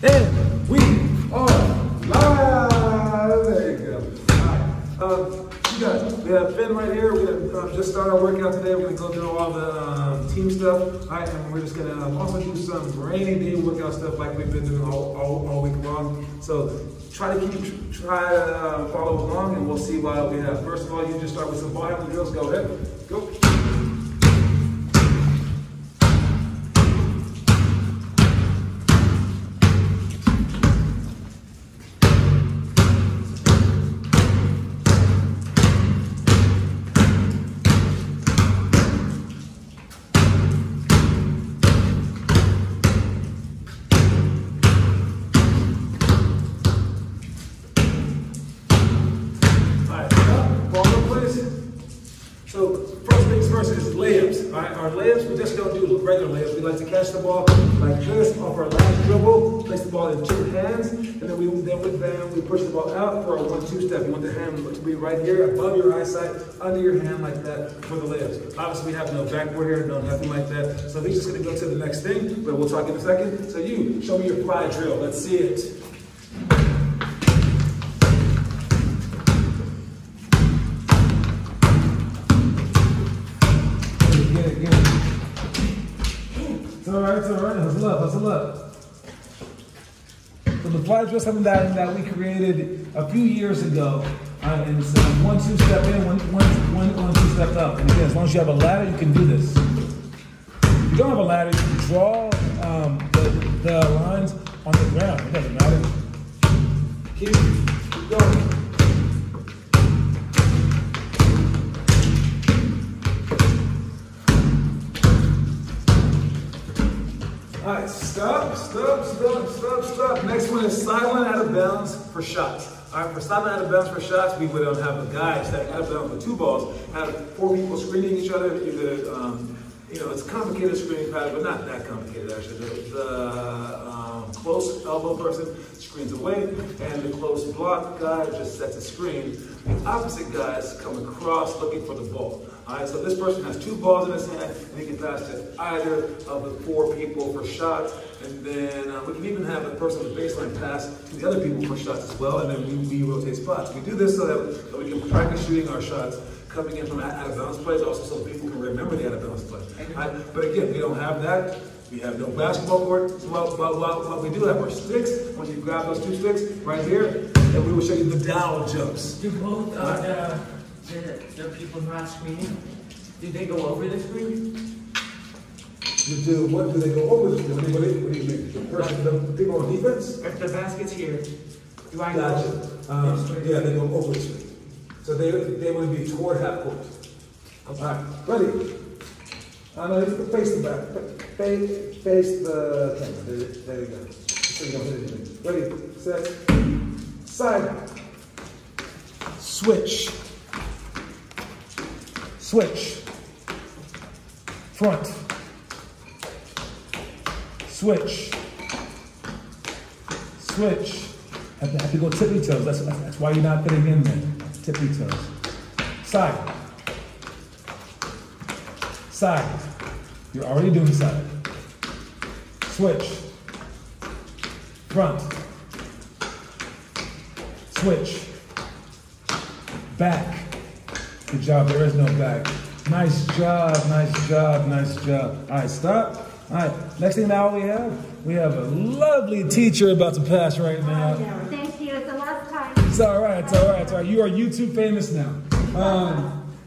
And we are live. There you go. All right. You guys, we have Phin right here. We're going to just start our workout today. We're going to go through all the team stuff. All right, and we're just going to also do some rainy day workout stuff like we've been doing all week long. So try to follow along, and we'll see what we have. First of all, you just start with some ball handle drills. Go ahead. Go. So first things first is layups. All right, our layups, we just don't do regular layups. We like to catch the ball like this off our last dribble, place the ball in two hands, and then we push the ball out for a 1-2 step. You want the hand to be right here above your eyesight, under your hand like that for the layups. Obviously we have no backboard here, no nothing like that. So we're just gonna go to the next thing, but we'll talk in a second. So you, show me your fly drill. Let's see it. It's all right, hustle up. So the fly drill is something that we created a few years ago. And it's 1-2 step in, 1-2 step up. And again, as long as you have a ladder, you can do this. If you don't have a ladder, you can draw the lines on the ground. It doesn't matter. Keep going. All right, stop. Next one is silent out of bounds for shots. All right, for silent out of bounds for shots, we would have the guys standing out of bounds with two balls, have four people screening each other. It's a complicated screening pattern, but not that complicated actually. The close elbow person screens away, and the close block guy just sets a screen. The opposite guys come across looking for the ball. All right, so this person has two balls in his hand, and he can pass to either of the four people for shots, and then we can even have the person with baseline pass to the other people for shots as well, and then we rotate spots. We do this so that we can practice shooting our shots coming in from out of bounds plays, also so people can remember the out of bounds play. Right? But again, we don't have that. We have no basketball court. What we do have are sticks. Once you grab those two sticks right here, and we will show you the down jumps. Do both the people not screening, do they go over the screen? What do they go over the screen? What do you mean? The people on defense? If the basket's here, do I gotcha. Yeah, they go over the screen. So they would be toward half court. All right, ready? No, you can face the back. Face the camera. There you go. So you don't hit anything. Ready, set, side. Switch. Front. Switch. Have to go tippy toes. That's why you're not fitting in there. Tippy toes. Side. You're already doing side. Switch. Front. Switch. Back. Good job, there is no back. Nice job. All right, stop. All right, next thing now we have a lovely teacher about to pass right now. Thank you, it's the last time. It's all right. You are YouTube famous now.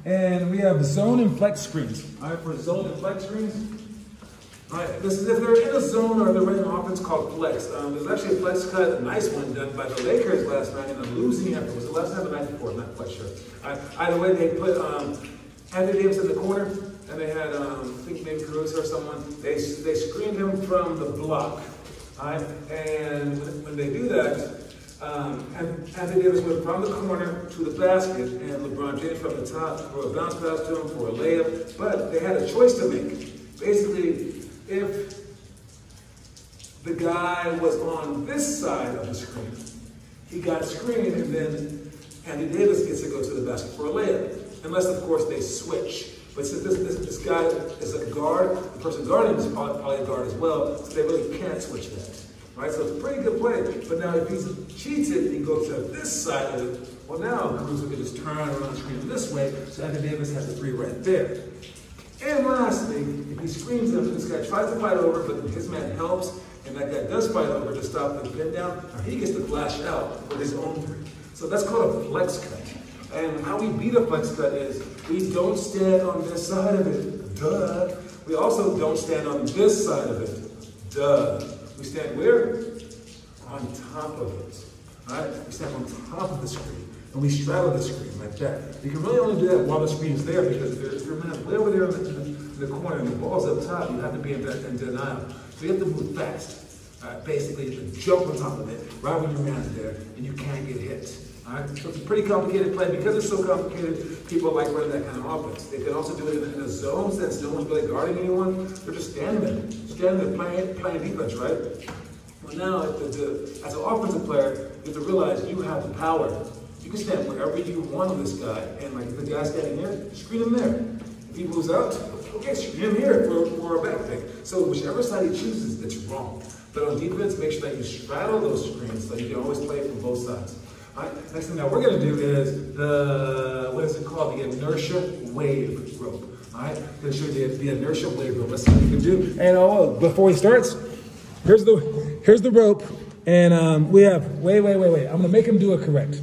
And we have zone and flex screens. All right, for zone and flex screens. All right, this is if they're in a zone or they're running an offense called flex. There's actually a flex cut, a nice one done by the Lakers last night in a losing effort. Was it last night or the night before? I'm not quite sure. Either way, they put Anthony Davis in the corner, and they had, I think maybe Caruso or someone. They screened him from the block. All right, and when they do that, Anthony Davis went from the corner to the basket, and LeBron James from the top for a bounce pass to him for a layup. But they had a choice to make. Basically, if the guy was on this side of the screen, he got screened, and then Anthony Davis gets to go to the basket for a layup. Unless, of course, they switch. But since this guy is a guard, the person guarding is probably a guard as well, so they really can't switch that. right? So it's a pretty good play. But now if he cheats it, he goes to this side of it. Well, now Caruso can just turn around the screen this way, so Anthony Davis has the 3 right there. And lastly, if he screens him, this guy tries to fight over, but his man helps, and that guy does fight over to stop the pin down, now he gets to flash out with his own 3. So that's called a flex cut. And how we beat a flex cut is we don't stand on this side of it, duh. We also don't stand on this side of it, duh. We stand where? On top of it, all right? We stand on top of the screen, and we straddle the screen like that. You can really only do that while the screen is there, because if your man's way over there in the corner and the ball's up top, you have to be in denial. So you have to move fast. Basically, you have to jump on top of it right when your man's there, and you can't get hit. All right? So it's a pretty complicated play. Because it's so complicated, people like running that kind of offense. They can also do it in a zone since no one's really guarding anyone. They're just standing there playing defense, right? Well, now, as an offensive player, you have to realize you have the power. You can stand wherever you want on this guy, and like if the guy's standing here, screen him there. If he moves out, okay, screen him here for a back pick. So whichever side he chooses, it's wrong. But on defense, make sure that you straddle those screens so you can always play from both sides. All right, next thing that we're going to do is what is it called? The inertia wave rope. All right, I'm going to show you the inertia wave rope. Let's see what you can do. And before he starts, here's the rope. And we have, wait. I'm going to make him do it correct.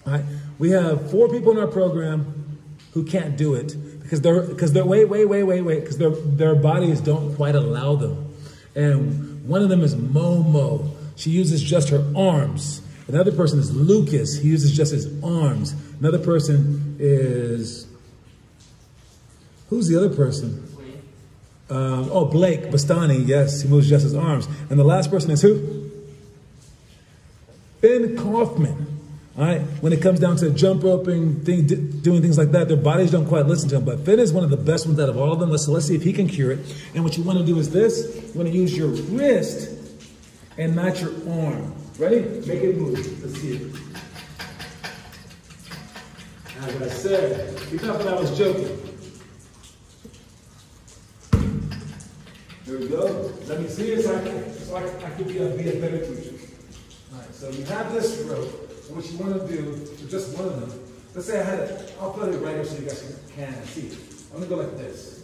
All right, we have 4 people in our program who can't do it because their bodies don't quite allow them. And one of them is Momo. She uses just her arms. Another person is Lucas. He uses just his arms. Another person is, who's the other person? Blake Bastani. Yes, he moves just his arms. And the last person is who? Phin Kofman. All right. When it comes down to jump roping, doing things like that, their bodies don't quite listen to him. But Phin is one of the best ones out of all of them. Let's see if he can cure it. And what you want to do is this. You want to use your wrist and not your arm. Ready? Make it move. Let's see it. As I said, you thought that I was joking. Here we go. Let me see it so I can be a better teacher. All right, so you have this rope. And what you want to do, for just one of them, let's say I'll put it right here so you guys can see it. I'm going to go like this.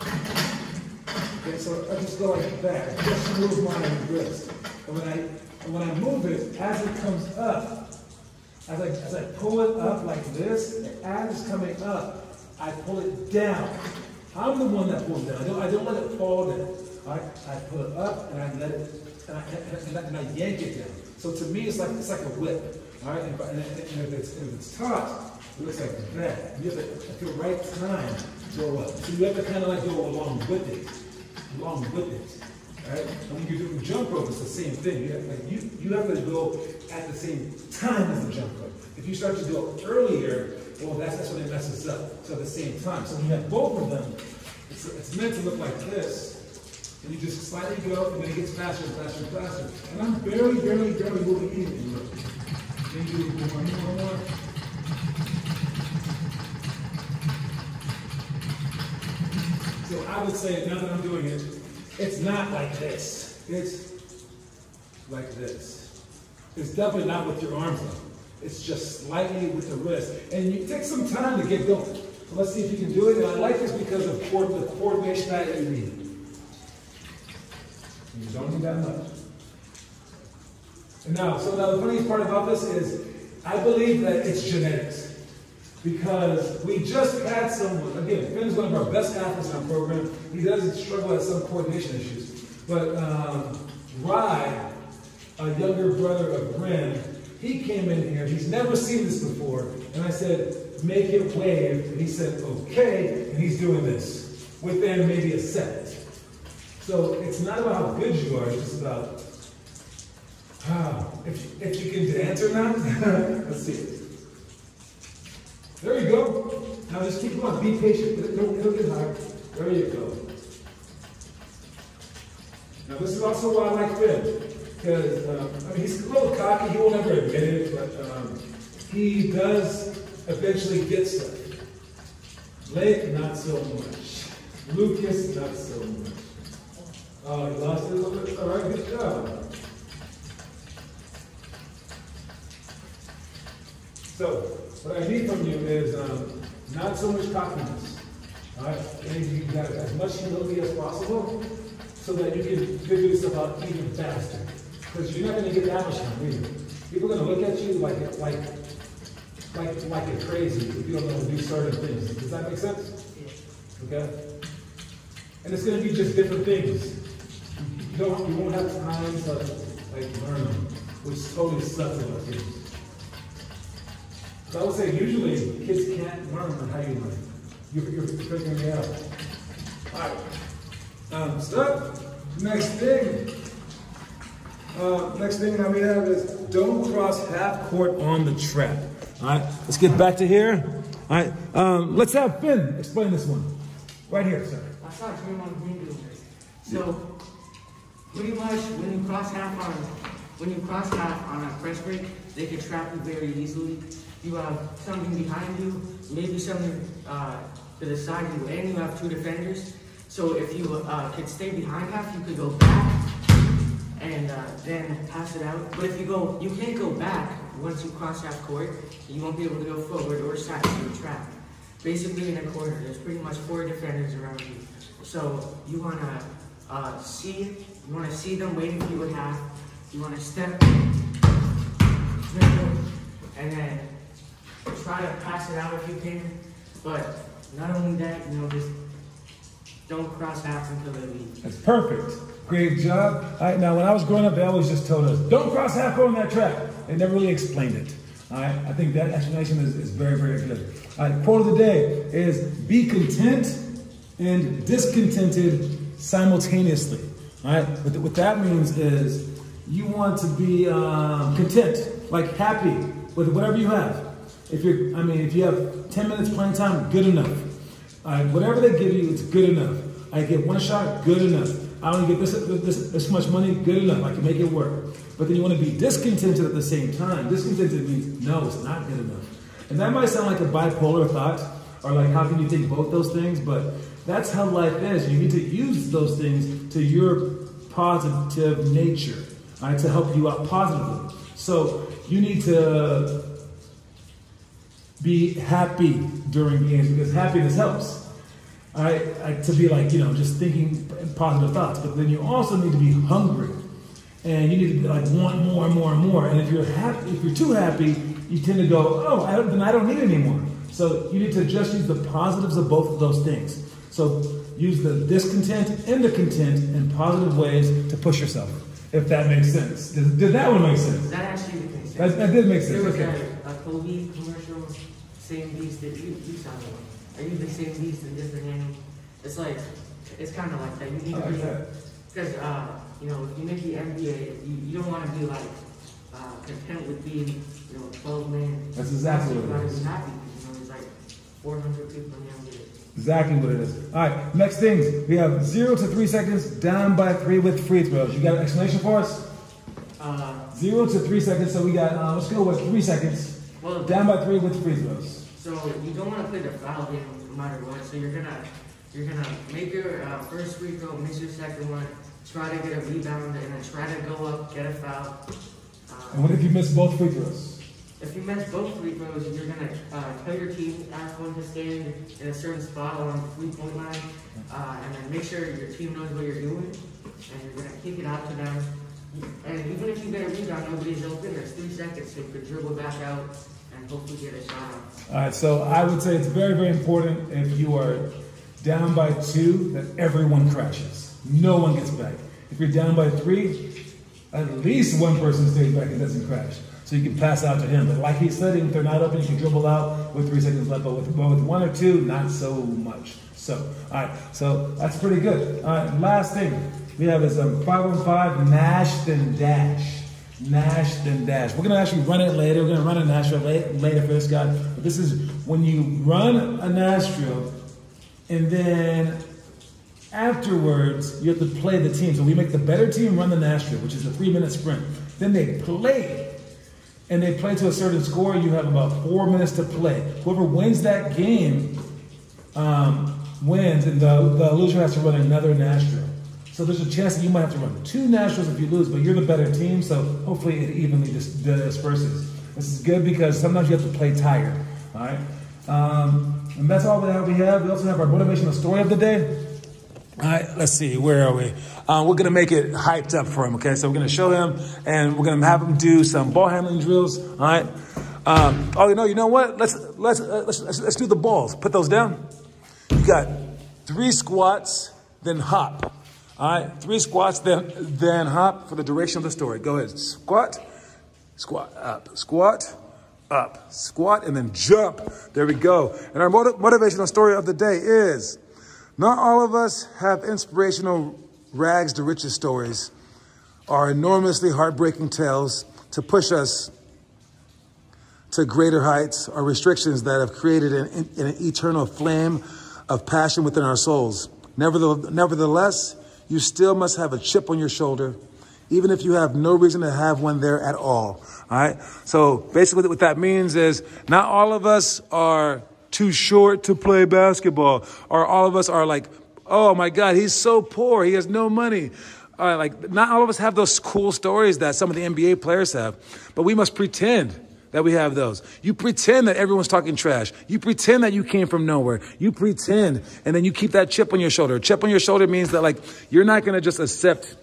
Okay, so I just go like that. I just move my wrist. And when I move it, as it comes up, as I pull it up like this, as it's coming up, I pull it down. I'm the one that pulls it down. I don't let it fall down. All right? I pull it up and I let it, and I yank it down. So to me, it's like a whip. All right? And if it's taut, it looks like that. You have to, at the right time, go up. So you have to kind of like go along with it. Right? And when you're doing jump rope, it's the same thing. You have to go at the same time as the jump rope. If you start to go earlier, well, that's when it messes up. So at the same time. So when you have both of them, it's meant to look like this. And you just slightly go, and then it gets faster and faster and faster. And I'm barely moving anything. Then you do one more. So I would say, now that I'm doing it, it's not like this. It's like this. It's definitely not with your arms up. It's just slightly with the wrist. And you take some time to get going. So let's see if you can do it. And I like this because of the coordination that you need. You don't need that much. And now the funniest part about this is I believe that it's genetics. Because we just had someone, again, Finn's one of our best athletes in our program. He does struggle with some coordination issues. But Rye, a younger brother of Bryn, he came in here. He's never seen this before. And I said, make it wave. And he said, okay. And he's doing this within maybe a second. So it's not about how good you are. It's just about if you can dance or not. Let's see it. There you go. Now just keep going. Be patient. It'll get higher. There you go. Now this is also why I like Phin. Because, he's a little cocky. He will never admit it. But he does eventually get stuff. Blake, not so much. Lucas, not so much. Oh, he lost it a little bit. All right, good job. So, what I need from you is not so much cockiness. All right? And you got as much humility as possible so that you can figure this stuff out even faster. Because you're not going to get that much time either. People are going to look at you like you're crazy if you don't know how to do certain things. Does that make sense? Okay? And it's going to be just different things. You won't have time to learn them, which totally sucks about kids. So I would say usually kids can't learn how you learn. You're figuring it out. All right. Stop. Next thing that we have is don't cross half court on the trap. All right. Let's get back to here. All right. Let's have Phin explain this one. Right here, sir. I saw Draymond Green doing this. So pretty much when you cross half on a press break, they can trap you very easily. You have something behind you, maybe something to the side of you, and you have two defenders. So if you could stay behind half, you could go back and then pass it out. But if you can't go back once you cross half court. You won't be able to go forward or side to your trap. Basically in a corner, there's pretty much 4 defenders around you. So you want to see them waiting for you at half. You want to step, and then try to pass it out if you can. But not only that, just don't cross half until they leave. That's perfect. Great job. All right, now when I was growing up, they always just told us, don't cross half court on that trap. They never really explained it. All right, I think that explanation is very, very good. All right, quote of the day is, be content and discontented simultaneously. All right, what that means is you want to be content, like happy with whatever you have. If you have 10 minutes playing time, good enough. All right, whatever they give you, it's good enough. I get 1 shot, good enough. I only get this much money, good enough. I can make it work. But then you want to be discontented at the same time. Discontented means, no, it's not good enough. And that might sound like a bipolar thought, or like, how can you think both those things? But that's how life is. You need to use those things to your positive nature, all right, to help you out positively. So you need to be happy during games, because happiness helps. All right, to be like, just thinking positive thoughts. But then you also need to be hungry. And you need to be like, want more and more and more. And if you're too happy, you tend to go, oh, then I don't need any more. So you need to just use the positives of both of those things. So use the discontent and the content in positive ways to push yourself, if that makes sense. Did that one make sense? That actually makes sense. That did make sense. There was okay. a Kobe commercial, same beast that you saw. Are you the same beast in different animals? It's kind of like that. You need to be, because if you make the NBA, you don't want to be like content with being 12 man. That's exactly what it is. You want to be happy because there's like 400 people in the NBA. Exactly what it is. All right, next things. We have 0 to 3 seconds, down by 3 with free throws. You got an explanation for us? 0 to 3 seconds. So we got, let's go with 3 seconds. Well, down by 3 with free throws. So you don't want to play the foul game no matter what. So you're gonna make your first free throw, miss your second one, try to get a rebound, and then try to go up, get a foul. And what if you miss both free throws? If you miss both free throws, you're going to tell your team, ask one to stand in a certain spot along the 3-point line, and then make sure your team knows what you're doing, and you're going to kick it out to them. And even if you get a rebound, nobody's open, there's 3 seconds, so you could dribble back out and hopefully get a shot off. All right, so I would say it's very, very important if you are down by 2 that everyone crashes. No one gets back. If you're down by 3, at least one person stays back and doesn't crash. So you can pass out to him. But like he said, if they're not open, you can dribble out with 3 seconds left. But with 1 or 2, not so much. So, all right. So that's pretty good. All right. Last thing we have is 5-on-5 Nash then dash. Nash then dash. We're gonna actually run it later. We're gonna run a Nash drill later for this guy. But this is when you run a Nash drill, and then afterwards you have to play the team. So we make the better team run the Nash drill, which is a 3-minute sprint. Then they play. And they play to a certain score, you have about 4 minutes to play. Whoever wins that game wins, and the loser has to run another Nash drill. So there's a chance that you might have to run 2 Nash drills if you lose, but you're the better team, so hopefully it evenly disperses. This is good because sometimes you have to play tired. All right. And that's all that we have. We also have our motivational story of the day. All right, let's see, where are we? We're going to make it hyped up for him, okay? So we're going to show him, and we're going to have him do some ball handling drills, all right? You know what? Let's do the balls. Put those down. You got 3 squats, then hop. All right, 3 squats, then hop for the duration of the story. Go ahead, squat, squat, up, squat, and then jump. There we go. And our motivational story of the day is, not all of us have inspirational rags to riches stories or enormously heartbreaking tales to push us to greater heights or restrictions that have created an eternal flame of passion within our souls. Nevertheless, you still must have a chip on your shoulder, even if you have no reason to have one there at all. All right. So basically what that means is not all of us are too short to play basketball, or all of us are like, oh my God, he's so poor, he has no money. Like, not all of us have those cool stories that some of the NBA players have, but we must pretend that we have those. You pretend that everyone's talking trash. You pretend that you came from nowhere. You pretend, and then you keep that chip on your shoulder. A chip on your shoulder means that, like, you're not going to just accept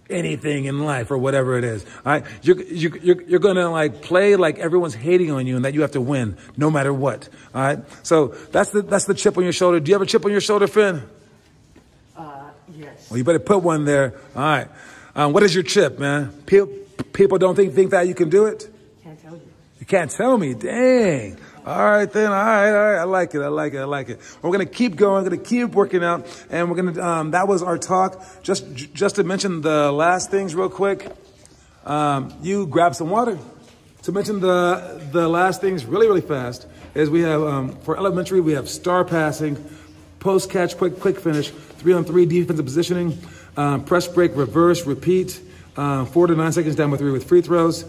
anything in life or whatever it is. All right? You're going to like play like everyone's hating on you and that you have to win no matter what. All right? So that's the chip on your shoulder. Do you have a chip on your shoulder, Finn? Yes. Well, you better put one there. All right. What is your chip, man? People don't think that you can do it? Can't tell you. You can't tell me? Dang. All right, then. All right. I like it. We're going to keep going. We're going to keep working out. And we're going to, that was our talk. Just to mention the last things real quick. You grab some water. To mention the last things really fast is we have, for elementary, we have star passing, post catch, quick finish, 3-on-3 defensive positioning, press break, reverse, repeat, 4 to 9 seconds down by 3 with free throws.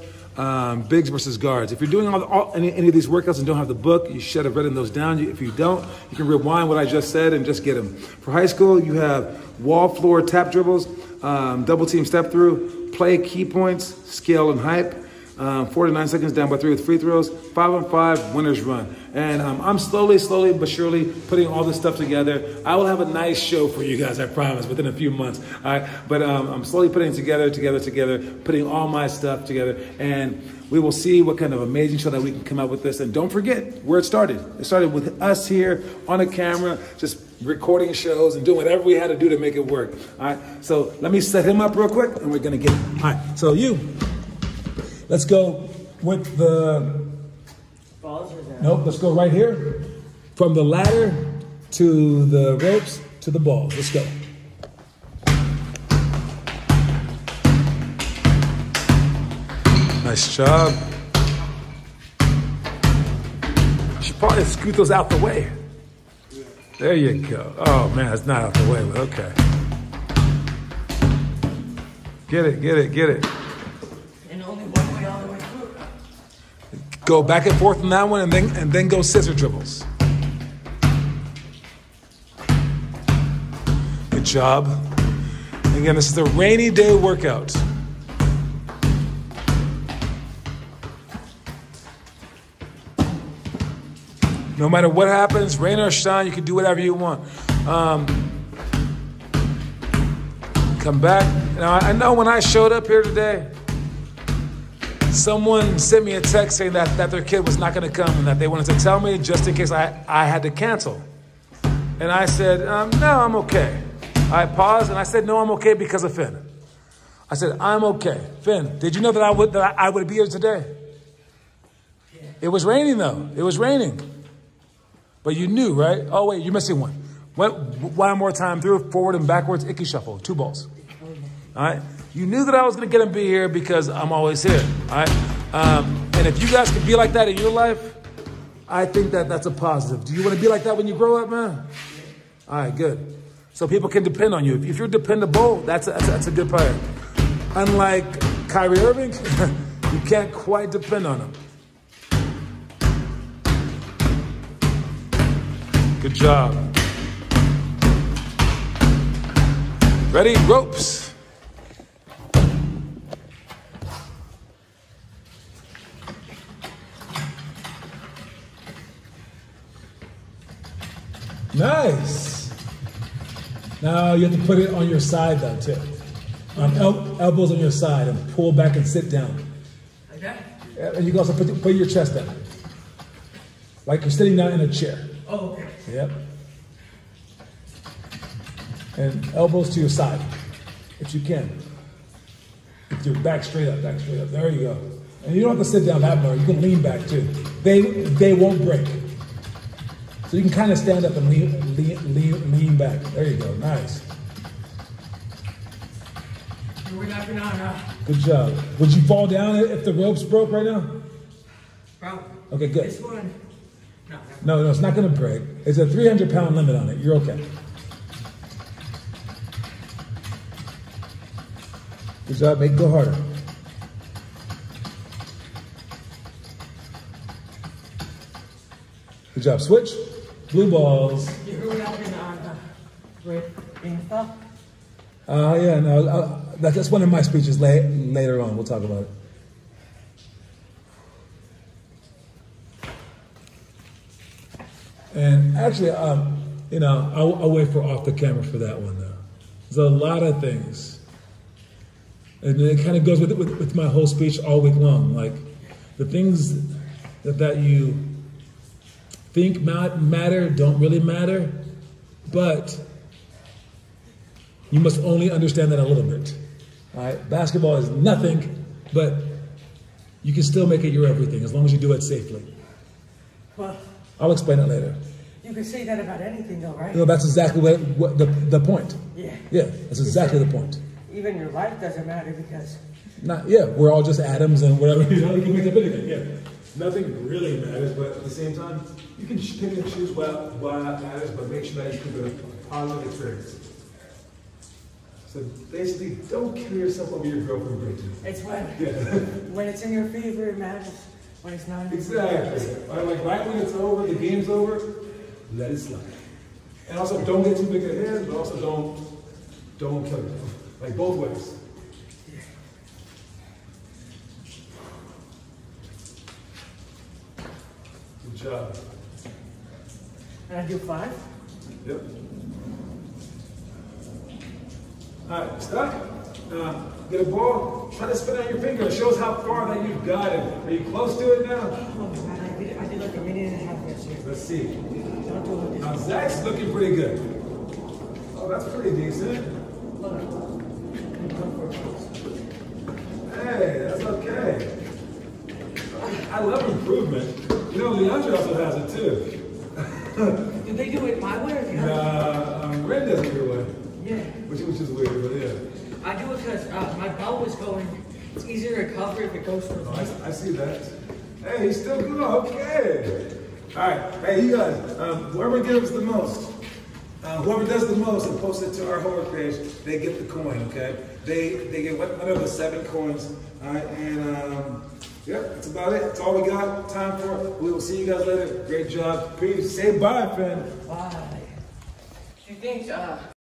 Bigs versus guards. If you're doing any of these workouts and don't have the book, you should have written those down. If you don't, you can rewind what I just said and just get them. For high school, you have wall, floor, tap dribbles, double team step through, play, key points, scale and hype, 4 to 9 seconds down by 3 with free throws, 5-on-5, winners run. And I'm slowly but surely putting all this stuff together. I will have a nice show for you guys, I promise, within a few months. All right? But I'm slowly putting it together, putting all my stuff together. And we will see what kind of amazing show that we can come up with this. And don't forget where it started. It started with us here on a camera, just recording shows and doing whatever we had to do to make it work. All right? So let me set him up real quick, and we're going to get him. All right. So let's go with the... Balls or that? Nope, let's go right here. From the ladder to the ropes to the balls. Let's go. Nice job. You should probably scoot those out the way. There you go. Oh man, it's not out the way, but okay. Get it. And only one way all the way through. Go back and forth on that one, and then go scissor dribbles. Good job. Again, this is a rainy day workout. No matter what happens, rain or shine, you can do whatever you want. Come back. Now, I know when I showed up here today, someone sent me a text saying that their kid was not going to come and that they wanted to tell me just in case I had to cancel. And I said, no, I'm okay. I paused and I said, no, I'm okay because of Finn. I said, I'm okay. Finn, did you know that I would be here today? Yeah. It was raining though. It was raining. But you knew, right? Oh, wait, you're missing one. One more time through, forward and backwards, icky shuffle, 2 balls. All right? You knew that I was going to get him be here because I'm always here. All right? And if you guys could be like that in your life, I think that's a positive. Do you want to be like that when you grow up, man? All right, good. So people can depend on you. If you're dependable, that's a good player. Unlike Kyrie Irving, you can't quite depend on him. Good job. Ready? Ropes. Nice. Now you have to put it on your side though too. Elbows on your side and pull back and sit down. Like that? And you can also put your chest down. Like you're sitting down in a chair. Oh, okay. Yep. And elbows to your side, if you can. With your back straight up, back straight up. There you go. And you don't have to sit down that much. You can lean back too. They won't break. So you can kind of stand up and lean back. There you go. Nice. We're knocking on. Good job. Would you fall down if the ropes broke right now? Probably. Okay, good. This one. No, it's not going to break. It's a 300-pound limit on it. You're okay. Good job. Make it go harder. Good job. Switch. Blue balls. You heard what happened on with being stuff? Yeah, no, that's one of my speeches later on. We'll talk about it. And actually, I'll wait for off the camera for that one though. There's a lot of things. And it kind of goes with my whole speech all week long. Like the things that you think matter don't really matter, but you must only understand that a little bit. All right? Basketball is nothing, but you can still make it your everything as long as you do it safely. Well, I'll explain it later. you can say that about anything though, right? No, that's exactly what the point. Yeah. Yeah, that's exactly the point. Even your life doesn't matter because... We're all just atoms and whatever. You can make up anything, yeah. Nothing really matters, but at the same time, you can pick and choose what matters, but make sure that you keep a positive experience. So basically, don't kill yourself over your girlfriend breaking. It's when it's in your favor, it matters. When it's not. Exactly. Like right when it's over, the game's over, let it slide. And also, don't get too big a head, but also don't kill yourself. Like both ways. Good job. And I do 5? Yep. All right, stop. Get a ball. Try to spin out your finger. It shows how far that you've got it. Are you close to it now? Oh, man, I did like a minute and a half this year. Let's see. Don't do it. Now Zach's looking pretty good. Oh, that's pretty decent. Hey, that's okay. I love improvement. You know, Leandra also has it too. Do they do it my way or the other? Ren does it your way. Yeah. Which is weird, but yeah. I do it because my belt was going. It's easier to cover if it goes for the I see that. Hey, he's still good. Okay. All right. Hey, you guys, whoever gives the most, whoever does the most and posts it to our homework page, they get the coin, okay? They get one of the 7 coins. All right, and yeah, that's about it. That's all we got time for. We will see you guys later. Great job. Peace. Say bye, Phin. Bye. Do you think